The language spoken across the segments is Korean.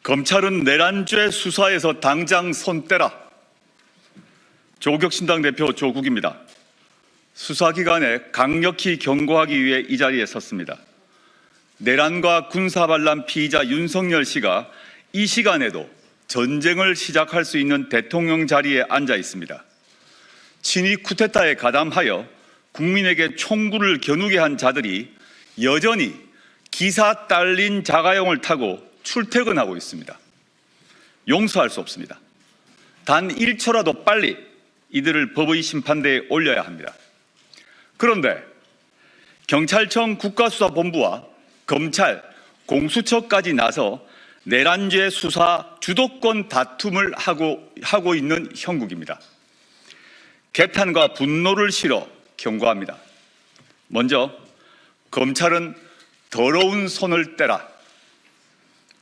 검찰은 내란죄 수사에서 당장 손 떼라. 조국신당 대표 조국입니다. 수사기관에 강력히 경고하기 위해 이 자리에 섰습니다. 내란과 군사반란 피의자 윤석열 씨가 이 시간에도 전쟁을 시작할 수 있는 대통령 자리에 앉아 있습니다. 친위 쿠데타에 가담하여 국민에게 총구를 겨누게 한 자들이 여전히 기사 딸린 자가용을 타고 출퇴근하고 있습니다. 용서할 수 없습니다. 단 1초라도 빨리 이들을 법의 심판대에 올려야 합니다. 그런데 경찰청 국가수사본부와 검찰, 공수처까지 나서 내란죄 수사 주도권 다툼을 하고 있는 형국입니다. 개탄과 분노를 실어 경고합니다. 먼저 검찰은 더러운 손을 떼라.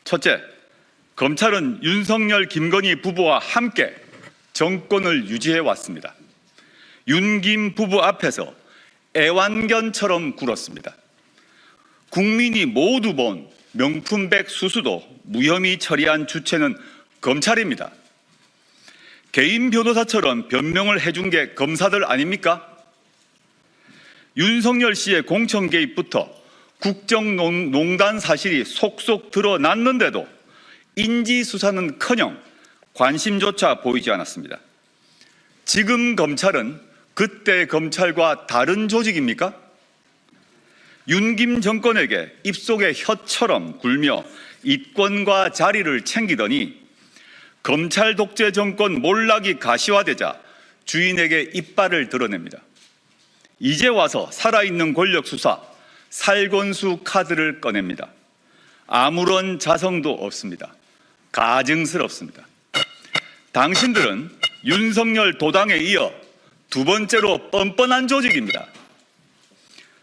첫째, 검찰은 윤석열, 김건희 부부와 함께 정권을 유지해 왔습니다. 윤김 부부 앞에서 애완견처럼 굴었습니다. 국민이 모두 본 명품백 수수도 무혐의 처리한 주체는 검찰입니다. 개인 변호사처럼 변명을 해준 게 검사들 아닙니까? 윤석열 씨의 공천 개입부터 국정농단 사실이 속속 드러났는데도 인지수사는커녕 관심조차 보이지 않았습니다. 지금 검찰은 그때 검찰과 다른 조직입니까? 윤김 정권에게 입속의 혀처럼 굴며 이권과 자리를 챙기더니 검찰 독재 정권 몰락이 가시화되자 주인에게 이빨을 드러냅니다. 이제 와서 살아있는 권력 수사, 살건수 카드를 꺼냅니다. 아무런 자성도 없습니다. 가증스럽습니다. 당신들은 윤석열 도당에 이어 두 번째로 뻔뻔한 조직입니다.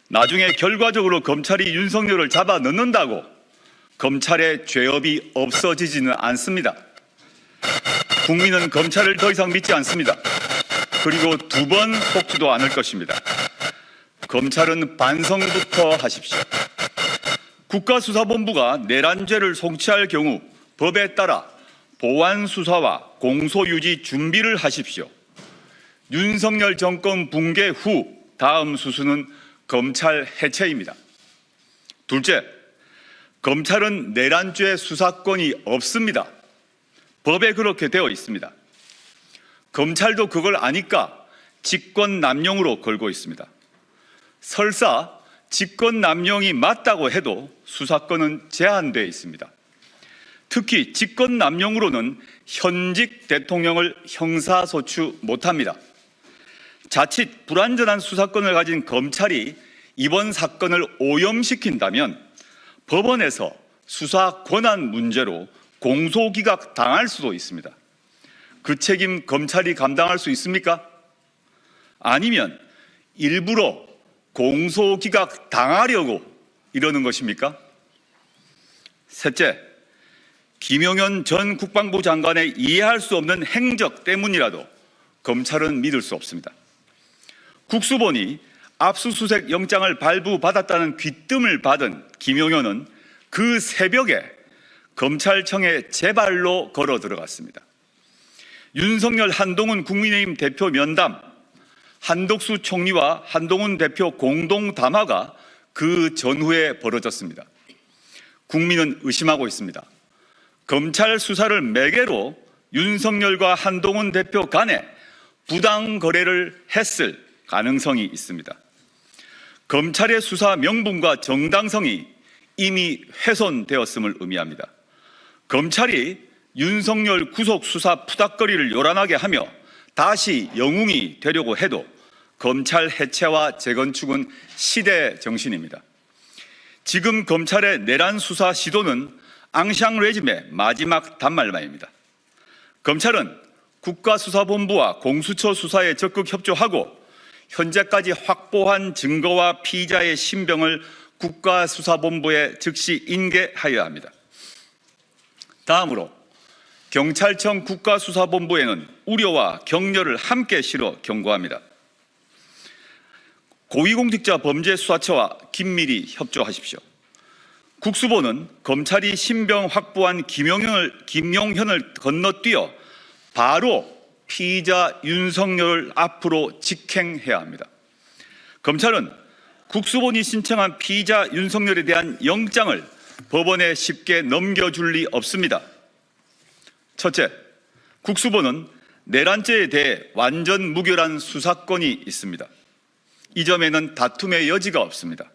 나중에 결과적으로 검찰이 윤석열을 잡아 넣는다고 검찰의 죄업이 없어지지는 않습니다. 국민은 검찰을 더 이상 믿지 않습니다. 그리고 두 번 속지도 않을 것입니다. 검찰은 반성부터 하십시오. 국가수사본부가 내란죄를 송치할 경우 법에 따라 보완수사와 공소유지 준비를 하십시오. 윤석열 정권 붕괴 후 다음 수순은 검찰 해체입니다. 둘째, 검찰은 내란죄 수사권이 없습니다. 법에 그렇게 되어 있습니다. 검찰도 그걸 아니까 직권남용으로 걸고 있습니다. 설사 직권남용이 맞다고 해도 수사권은 제한되어 있습니다. 특히 직권남용으로는 현직 대통령을 형사소추 못합니다. 자칫 불완전한 수사권을 가진 검찰이 이번 사건을 오염시킨다면 법원에서 수사 권한 문제로 공소기각 당할 수도 있습니다. 그 책임 검찰이 감당할 수 있습니까? 아니면 일부러 공소기각 당하려고 이러는 것입니까? 셋째, 김용현 전 국방부 장관의 이해할 수 없는 행적 때문이라도 검찰은 믿을 수 없습니다. 국수본이 압수수색 영장을 발부받았다는 귀뜸을 받은 김용현은 그 새벽에 검찰청에 제 발로 걸어 들어갔습니다. 윤석열, 한동훈 국민의힘 대표 면담, 한덕수 총리와 한동훈 대표 공동 담화가 그 전후에 벌어졌습니다. 국민은 의심하고 있습니다. 검찰 수사를 매개로 윤석열과 한동훈 대표 간에 부당 거래를 했을 가능성이 있습니다. 검찰의 수사 명분과 정당성이 이미 훼손되었음을 의미합니다. 검찰이 윤석열 구속 수사 푸닥거리를 요란하게 하며 다시 영웅이 되려고 해도 검찰 해체와 재건축은 시대 정신입니다. 지금 검찰의 내란 수사 시도는 앙샹 레짐의 마지막 단말만입니다. 검찰은 국가수사본부와 공수처 수사에 적극 협조하고 현재까지 확보한 증거와 피의자의 신병을 국가수사본부에 즉시 인계하여야 합니다. 다음으로 경찰청 국가수사본부에는 우려와 격려를 함께 실어 경고합니다. 고위공직자 범죄수사처와 긴밀히 협조하십시오. 국수본은 검찰이 신병 확보한 김용현을 건너뛰어 바로 피의자 윤석열을 앞으로 직행해야 합니다. 검찰은 국수본이 신청한 피의자 윤석열에 대한 영장을 법원에 쉽게 넘겨줄 리 없습니다. 첫째, 국수본은 내란죄에 대해 완전 무결한 수사권이 있습니다. 이 점에는 다툼의 여지가 없습니다.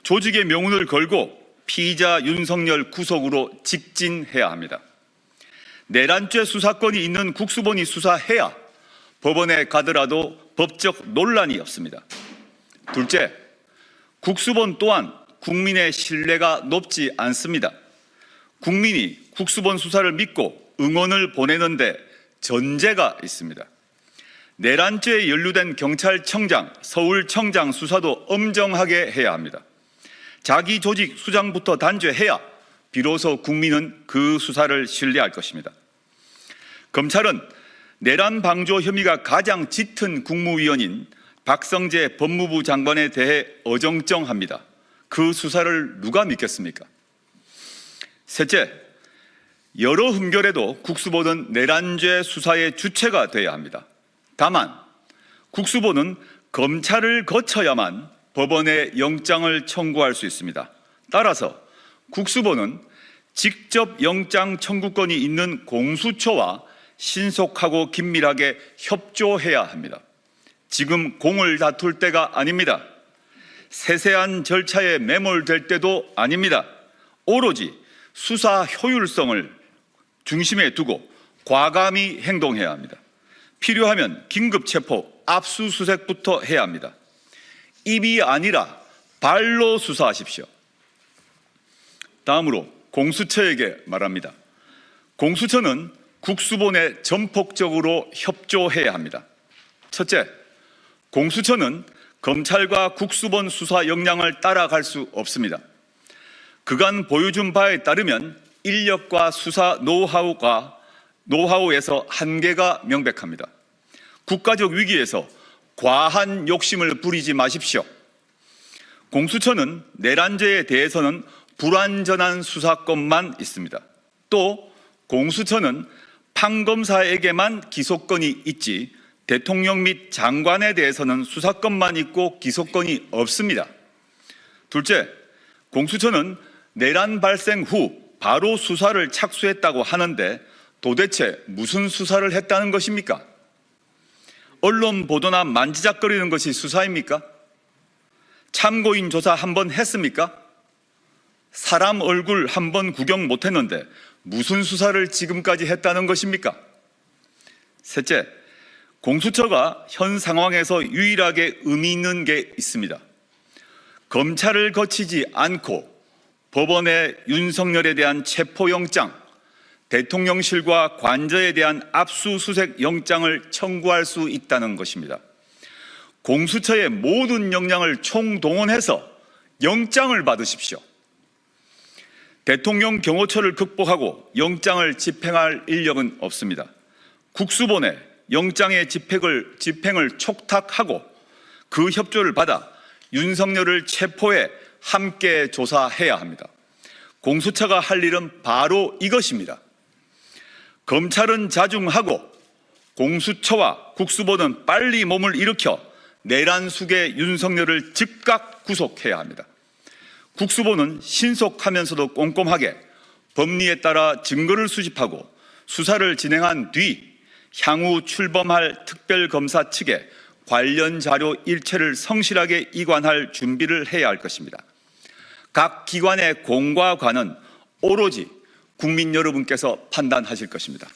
조직의 명운을 걸고 피의자 윤석열 구속으로 직진해야 합니다. 내란죄 수사권이 있는 국수본이 수사해야 법원에 가더라도 법적 논란이 없습니다. 둘째, 국수본 또한 국민의 신뢰가 높지 않습니다. 국민이 국수본 수사를 믿고 응원을 보내는데 전제가 있습니다. 내란죄에 연루된 경찰청장, 서울청장 수사도 엄정하게 해야 합니다. 자기 조직 수장부터 단죄해야 비로소 국민은 그 수사를 신뢰할 것입니다. 검찰은 내란 방조 혐의가 가장 짙은 국무위원인 박성재 법무부 장관에 대해 어정쩡합니다. 그 수사를 누가 믿겠습니까? 셋째, 여러 흠결에도 국수본은 내란죄 수사의 주체가 되어야 합니다. 다만 국수본은 검찰을 거쳐야만 법원에 영장을 청구할 수 있습니다. 따라서 국수본은 직접 영장 청구권이 있는 공수처와 신속하고 긴밀하게 협조해야 합니다. 지금 공을 다툴 때가 아닙니다. 세세한 절차에 매몰될 때도 아닙니다. 오로지 수사 효율성을 중심에 두고 과감히 행동해야 합니다. 필요하면 긴급 체포, 압수수색부터 해야 합니다. 입이 아니라 발로 수사하십시오. 다음으로 공수처에게 말합니다. 공수처는 국수본에 전폭적으로 협조해야 합니다. 첫째, 공수처는 검찰과 국수본 수사 역량을 따라갈 수 없습니다. 그간 보여준 바에 따르면 인력과 수사 노하우에서 한계가 명백합니다. 국가적 위기에서 과한 욕심을 부리지 마십시오. 공수처는 내란죄에 대해서는 불완전한 수사권만 있습니다. 또 공수처는 판검사에게만 기소권이 있지 대통령 및 장관에 대해서는 수사권만 있고 기소권이 없습니다. 둘째, 공수처는 내란 발생 후 바로 수사를 착수했다고 하는데 도대체 무슨 수사를 했다는 것입니까? 언론 보도나 만지작거리는 것이 수사입니까? 참고인 조사 한번 했습니까? 사람 얼굴 한번 구경 못했는데 무슨 수사를 지금까지 했다는 것입니까? 셋째, 공수처가 현 상황에서 유일하게 의미 있는 게 있습니다. 검찰을 거치지 않고 법원에 윤석열에 대한 체포영장, 대통령실과 관저에 대한 압수수색 영장을 청구할 수 있다는 것입니다. 공수처의 모든 역량을 총동원해서 영장을 받으십시오. 대통령 경호처를 극복하고 영장을 집행할 인력은 없습니다. 국수본에 영장의 집행을 촉탁하고 그 협조를 받아 윤석열을 체포해 함께 조사해야 합니다. 공수처가 할 일은 바로 이것입니다. 검찰은 자중하고 공수처와 국수본은 빨리 몸을 일으켜 내란 숙의 윤석열을 즉각 구속해야 합니다. 국수본은 신속하면서도 꼼꼼하게 법리에 따라 증거를 수집하고 수사를 진행한 뒤 향후 출범할 특별검사 측에 관련 자료 일체를 성실하게 이관할 준비를 해야 할 것입니다. 각 기관의 공과 관은 오로지 국민 여러분께서 판단하실 것입니다.